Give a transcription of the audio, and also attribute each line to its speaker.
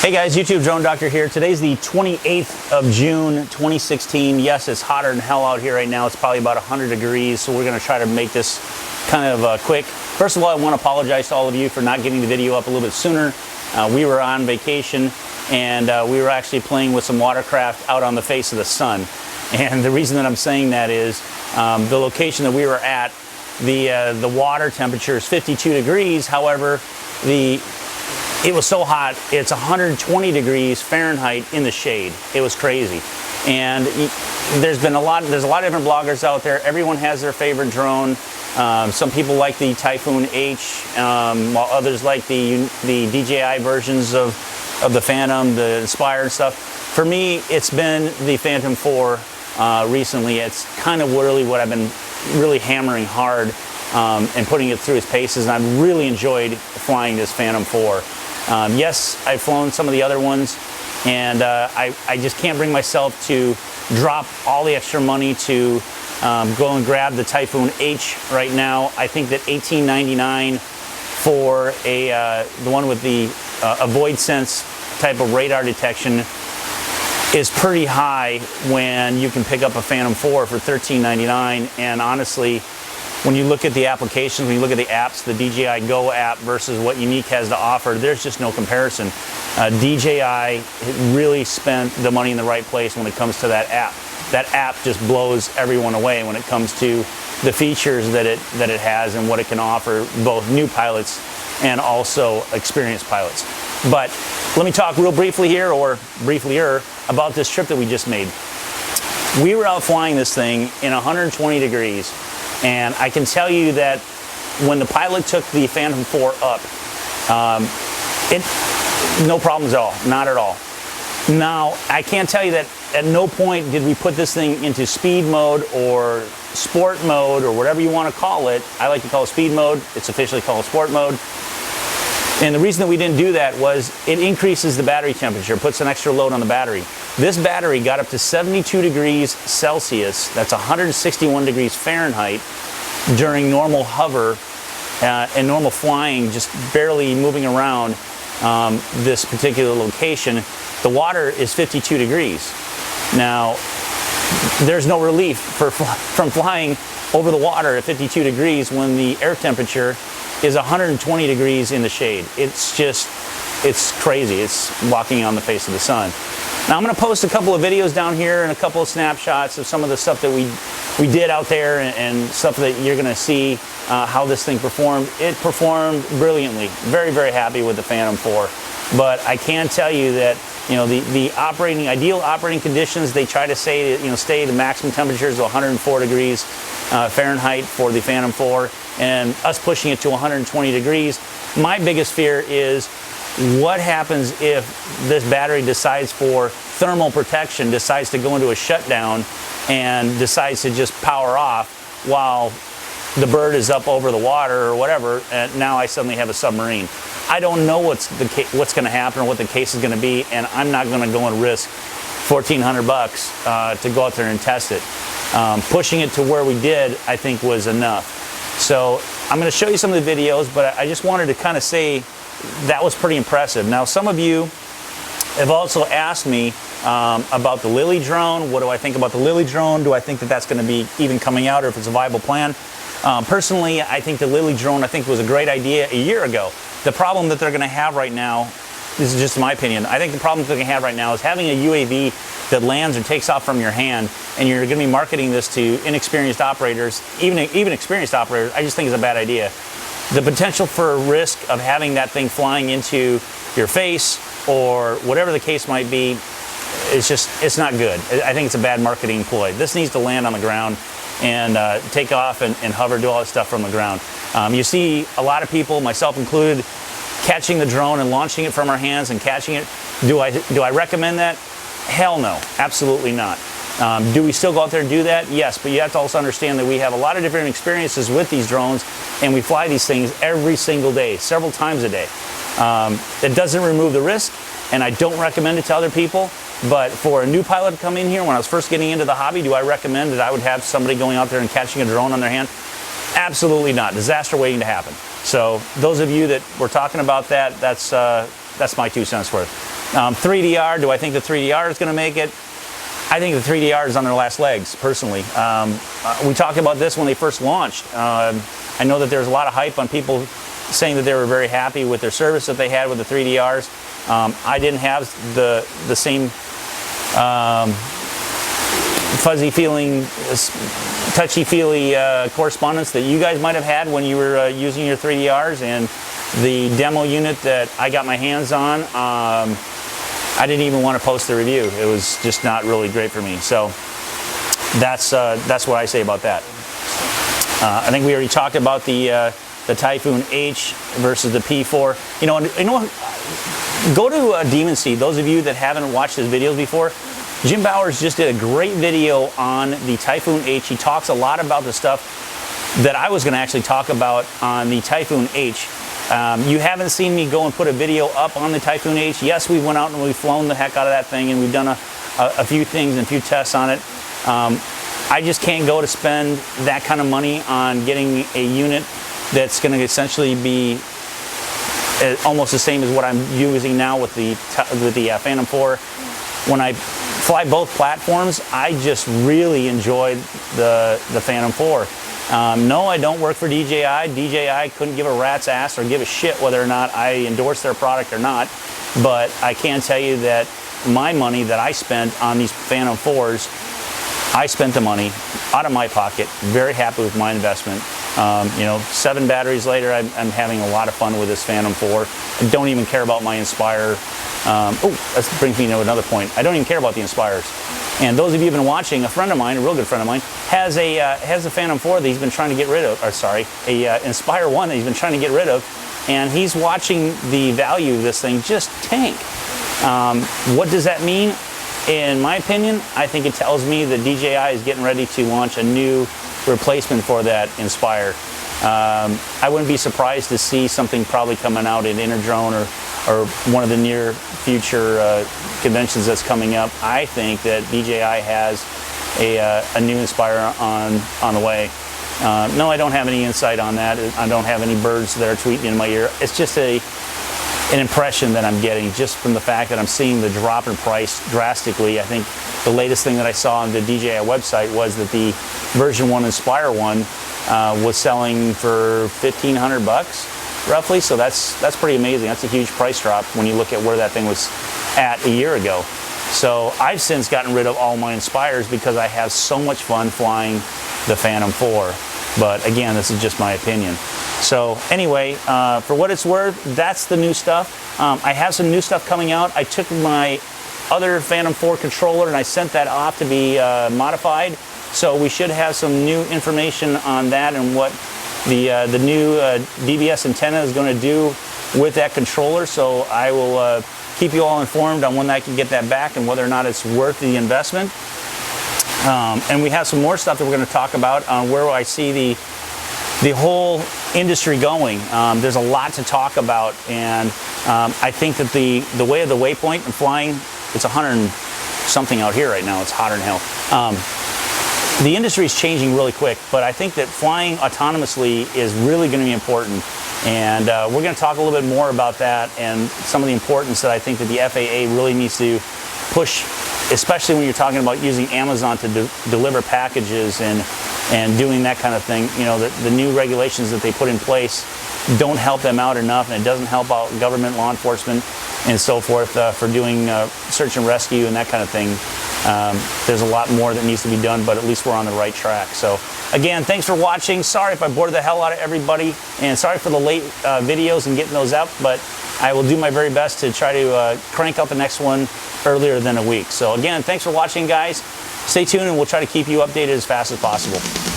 Speaker 1: Hey guys, YouTube Drone Doctor here. Today's the 28th of June, 2016. Yes, it's hotter than hell out here right now. It's probably about 100 degrees, so we're gonna try to make this kind of quick. First of all, I wanna apologize to all of you for not getting the video up a little bit sooner. We were on vacation and we were actually playing with some watercraft out on the face of the sun. And the reason that I'm saying that is the location that we were at, the water temperature is 52 degrees. However, it was so hot, it's 120 degrees Fahrenheit in the shade. It was crazy. And there's a lot of different bloggers out there. Everyone has their favorite drone. Some people like the Typhoon H, while others like the DJI versions of the Phantom, the Inspire and stuff. For me, it's been the Phantom 4 recently. It's kind of really what I've been really hammering hard and putting it through its paces, and I've really enjoyed flying this Phantom 4. Yes, I've flown some of the other ones, and I just can't bring myself to drop all the extra money to go and grab the Typhoon H right now. I think that $18.99 for the one with the Avoid Sense type of radar detection is pretty high when you can pick up a Phantom 4 for $13.99. And honestly, when you look at the applications, when you look at the apps, the DJI Go app versus what Yuneec has to offer, there's just no comparison. DJI really spent the money in the right place when it comes to that app. That app just blows everyone away when it comes to the features that it has and what it can offer both new pilots and also experienced pilots. But let me talk real briefly here, or brieflier, about this trip that we just made. We were out flying this thing in 120 degrees. And I can tell you that when the pilot took the Phantom 4 up, no problems at all, not at all. Now, I can't tell you that at no point did we put this thing into speed mode or sport mode or whatever you want to call it. I like to call it speed mode. It's officially called sport mode. And the reason that we didn't do that was it increases the battery temperature, puts an extra load on the battery. This battery got up to 72 degrees Celsius, that's 161 degrees Fahrenheit, during normal hover and normal flying, just barely moving around this particular location. The water is 52 degrees. Now, there's no relief from flying over the water at 52 degrees when the air temperature is 120 degrees in the shade. It's crazy. It's walking on the face of the sun. Now I'm going to post a couple of videos down here and a couple of snapshots of some of the stuff that we did out there and stuff that you're going to see how this thing performed. It performed brilliantly. Very, very happy with the Phantom 4. But I can tell you that the ideal operating conditions, they try to say stay the maximum temperatures of 104 degrees Fahrenheit for the Phantom 4, and us pushing it to 120 degrees. My biggest fear is what happens if this battery decides, for thermal protection, decides to go into a shutdown and decides to just power off while the bird is up over the water or whatever, and now I suddenly have a submarine. I don't know what's going to happen or what the case is going to be, and I'm not going to go and risk $1,400 to go out there and test it. Pushing it to where we did, I think, was enough. So I'm going to show you some of the videos, but I just wanted to kind of say that was pretty impressive. Now, some of you have also asked me about the Lily drone. What do I think about the Lily drone? Do I think that that's going to be even coming out, or if it's a viable plan? Personally, I think the Lily drone, was a great idea a year ago. The problem that they're going to have right now, this is just my opinion, I think the problem that they're going to have right now is having a UAV that lands or takes off from your hand, and you're going to be marketing this to inexperienced operators, even experienced operators. I just think it's a bad idea. The potential for risk of having that thing flying into your face or whatever the case might be, it's not good. I think it's a bad marketing ploy. This needs to land on the ground and take off and hover, do all that stuff from the ground. You see a lot of people, myself included, catching the drone and launching it from our hands and catching it. Do I recommend that? Hell no, absolutely not. Do we still go out there and do that? Yes, but you have to also understand that we have a lot of different experiences with these drones, and we fly these things every single day, several times a day. It doesn't remove the risk, and I don't recommend it to other people. But for a new pilot to come in here, when I was first getting into the hobby, do I recommend that I would have somebody going out there and catching a drone on their hand? Absolutely not. Disaster waiting to happen. So those of you that were talking about that, that's my 2 cents worth. 3DR, do I think the 3DR is going to make it? I think the 3DR is on their last legs, personally. We talked about this when they first launched. I know that there's a lot of hype on people saying that they were very happy with their service that they had with the 3DRs. I didn't have the same fuzzy feeling, touchy-feely correspondence that you guys might have had when you were using your 3DRs. And the demo unit that I got my hands on, I didn't even want to post the review. It was just not really great for me. So that's what I say about that. I think we already talked about the Typhoon H versus the P4. You know what? Go to Demon Seed. Those of you that haven't watched his videos before, Jim Bowers just did a great video on the Typhoon H. He talks a lot about the stuff that I was going to actually talk about on the Typhoon H. You haven't seen me go and put a video up on the Typhoon H. Yes, we went out and we've flown the heck out of that thing, and we've done a few things and a few tests on it. I just can't go to spend that kind of money on getting a unit that's going to essentially be almost the same as what I'm using now with the Phantom 4. When I fly both platforms, I just really enjoyed the Phantom 4. No, I don't work for DJI. DJI couldn't give a rat's ass or give a shit whether or not I endorse their product or not. But I can tell you that my money that I spent on these Phantom 4s, I spent the money out of my pocket. Very happy with my investment. 7 batteries later, I'm having a lot of fun with this Phantom 4. I don't even care about my Inspire. That brings me to another point. I don't even care about the Inspires. And those of you who've been watching, a friend of mine, a real good friend of mine, has a Phantom 4 that he's been trying to get rid of, a Inspire 1 that he's been trying to get rid of, and he's watching the value of this thing just tank. What does that mean? In my opinion, I think it tells me that DJI is getting ready to launch a new replacement for that Inspire. I wouldn't be surprised to see something probably coming out in Interdrone or one of the near future conventions that's coming up. I think that DJI has a new Inspire on the way. No, I don't have any insight on that. I don't have any birds that are tweeting in my ear. It's just an impression that I'm getting just from the fact that I'm seeing the drop in price drastically. I think the latest thing that I saw on the DJI website was that the version 1 Inspire 1 was selling for $1,500 roughly. So that's pretty amazing. That's a huge price drop when you look at where that thing was at a year ago. So I've since gotten rid of all my Inspires because I have so much fun flying the Phantom 4. But again, this is just my opinion. So anyway, for what it's worth, that's the new stuff. I have some new stuff coming out. I took my other Phantom 4 controller and I sent that off to be modified. So we should have some new information on that and what the new DBS antenna is going to do with that controller. So I will keep you all informed on when I can get that back and whether or not it's worth the investment. And we have some more stuff that we're going to talk about on where I see the whole industry going. There's a lot to talk about, and I think that the way of the waypoint and flying, it's 100 and something out here right now. It's hotter than hell. The industry is changing really quick, but I think that flying autonomously is really going to be important. And we're going to talk a little bit more about that and some of the importance that I think that the FAA really needs to push, especially when you're talking about using Amazon to deliver packages and doing that kind of thing. You know, the new regulations that they put in place don't help them out enough, and it doesn't help out government, law enforcement, and so forth for doing search and rescue and that kind of thing. There's a lot more that needs to be done, but at least we're on the right track. So again, thanks for watching. Sorry if I bored the hell out of everybody, and sorry for the late videos and getting those up, but I will do my very best to try to crank out the next one earlier than a week. So again, thanks for watching, guys. Stay tuned and we'll try to keep you updated as fast as possible.